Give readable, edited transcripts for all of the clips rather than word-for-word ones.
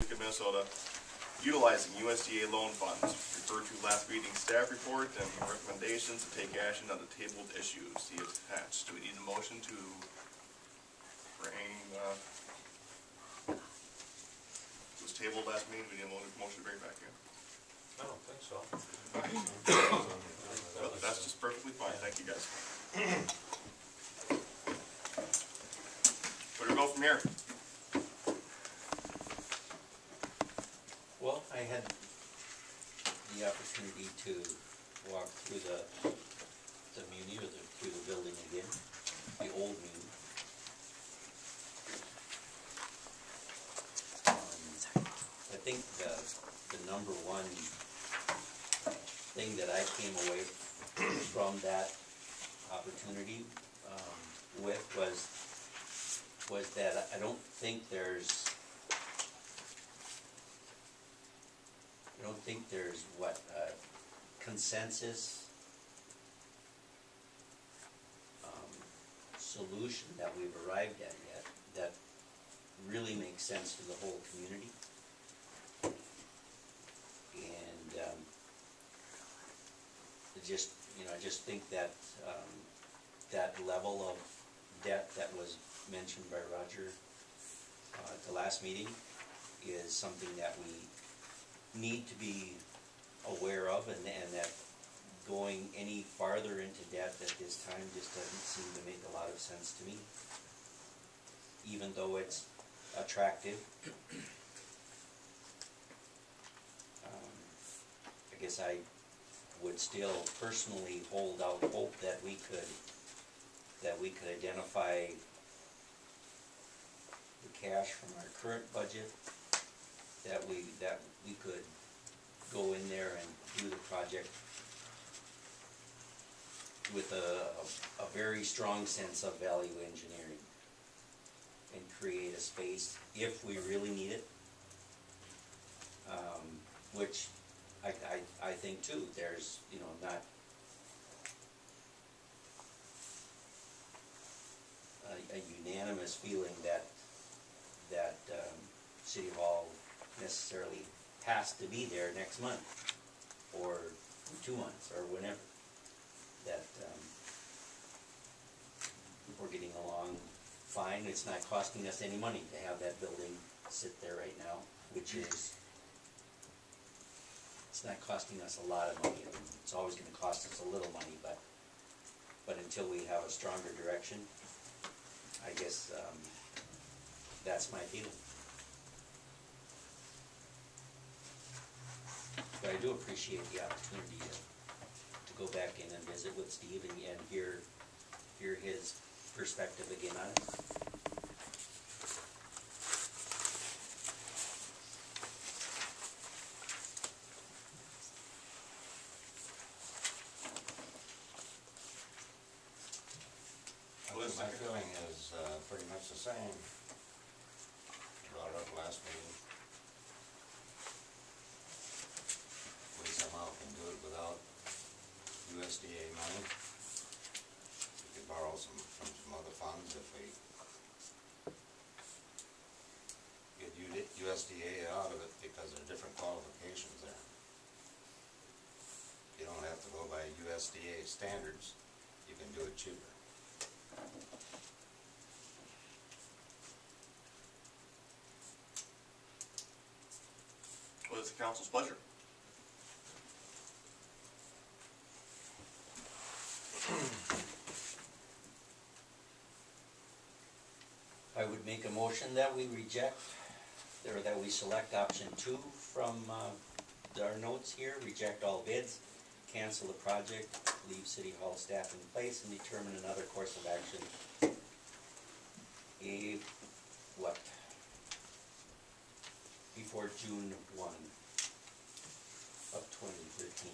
District of Minnesota utilizing USDA loan funds. Refer to last meeting's staff report and recommendations to take action on the tabled issues. See attached. Do we need a motion to bring, it was tabled last meeting, we need a motion to bring it back in? I don't think so. Well, that's just perfectly fine, thank you guys. Where do we go from here? Well, I had the opportunity to walk through the muni, or through the building again, the old muni. I think the number one thing that I came away from that opportunity with was that I don't think there's what consensus solution that we've arrived at yet that really makes sense to the whole community. And I just think that that level of debt that was mentioned by Roger at the last meeting is something that we need to be aware of, and that going any farther into debt at this time just doesn't seem to make a lot of sense to me, even though it's attractive. I guess I would still personally hold out hope that we could identify the cash from our current budget, that we could go in there and do the project with a very strong sense of value engineering and create a space if we really need it, which I think too, there's, not a unanimous feeling that City Hall necessarily has to be there next month or 2 months or whenever. That we're getting along fine. It's not costing us any money to have that building sit there right now, which is, it's not costing us a lot of money. I mean, it's always going to cost us a little money, but until we have a stronger direction, I guess that's my feeling. But I do appreciate the opportunity to go back in and visit with Steve and hear his perspective again on it. My feeling is pretty much the same. Brought it up last meeting. We somehow can do it without USDA money. We could borrow from some other funds if we get USDA out of it, because there are different qualifications there. You don't have to go by USDA standards. You can do it cheaper. What is the council's pleasure? I would make a motion that we reject, or that we select option 2 from our notes here, reject all bids, cancel the project, leave City Hall staff in place, and determine another course of action. Before June 1 of 2013.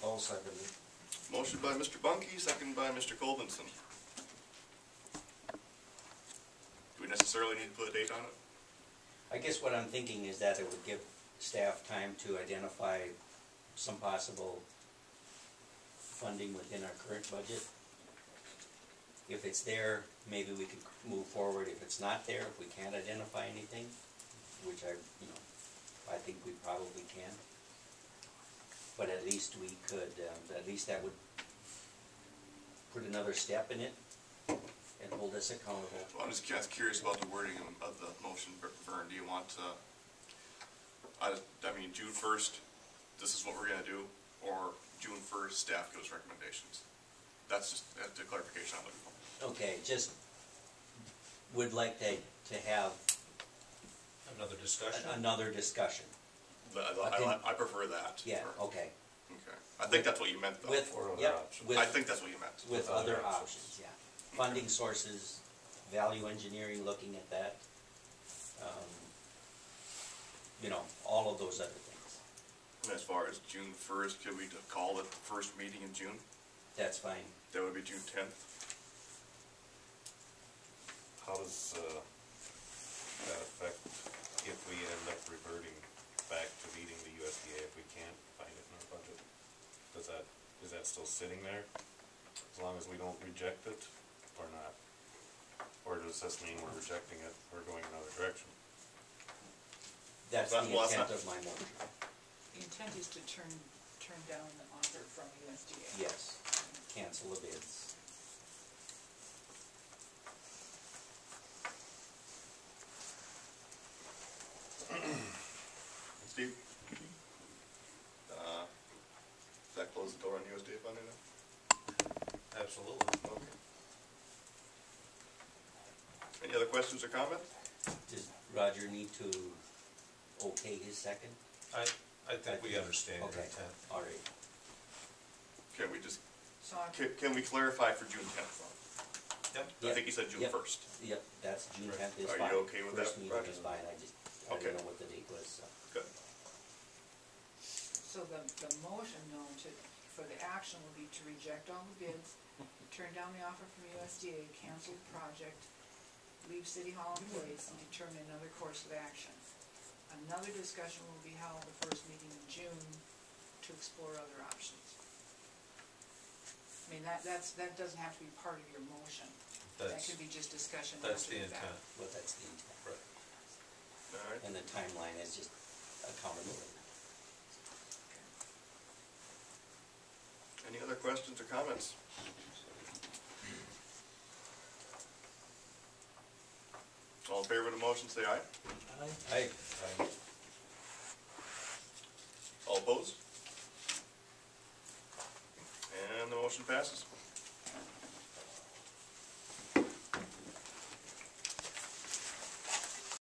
All seconded. Motion by Mr. Bunky, second by Mr. Colvinson. Do we necessarily need to put a date on it? I guess what I'm thinking is that it would give staff time to identify some possible funding within our current budget, If it's there, maybe we could move forward. If it's not there, if we can't identify anything, which I think we probably can. But at least we could, at least that would put another step in it and hold us accountable. Well, I'm just curious about the wording of the motion, Vern. Do you want to, I mean, June 1st, this is what we're gonna do, or June 1st, staff gives recommendations? That's just the clarification I'm looking for. Okay, just would like to have Another discussion? another discussion. I prefer that. Yeah, okay. Okay. I think that's what you meant, though. With, Or other yep, options. with, I think that's what you meant. with other other options. options, yeah. Funding sources, value engineering, looking at that. All of those other things. And as far as June 1st, could we call it the first meeting in June? That's fine. That would be June 10th. How does that affect if we end up reverting back to meeting the USDA if we can't find it in our budget? Is that still sitting there as long as we don't reject it or not? Or does this mean we're rejecting it, we're going another direction? That's the Well, intent of my motion. The intent is to turn down the offer from USDA. Yes, cancel the bids. Steve? Does that close the door on USDA funding now? Absolutely. Okay. Any other questions or comments? Does Roger need to okay his second? I think we understand your Okay, intent. all right. Can we just, So I can we clarify for June 10th? Yep. I think you said June Yep. 1st. Yep, that's June Right. 10th is Are fine. you okay with First that, meeting Roger? is fine, I Okay. didn't know what the date was, so. Good. So the motion, though, for the action will be to reject all the bids, turn down the offer from USDA, cancel the project, leave City Hall in place, and determine another course of action. Another discussion will be held the first meeting in June to explore other options. I mean, that doesn't have to be part of your motion. That That's, could be just discussion. that's after the fact. intent. But that's the intent. Right. All right. And the timeline is just accountability. Any other questions or comments? All in favor of the motion, say aye. Aye. All opposed? And the motion passes.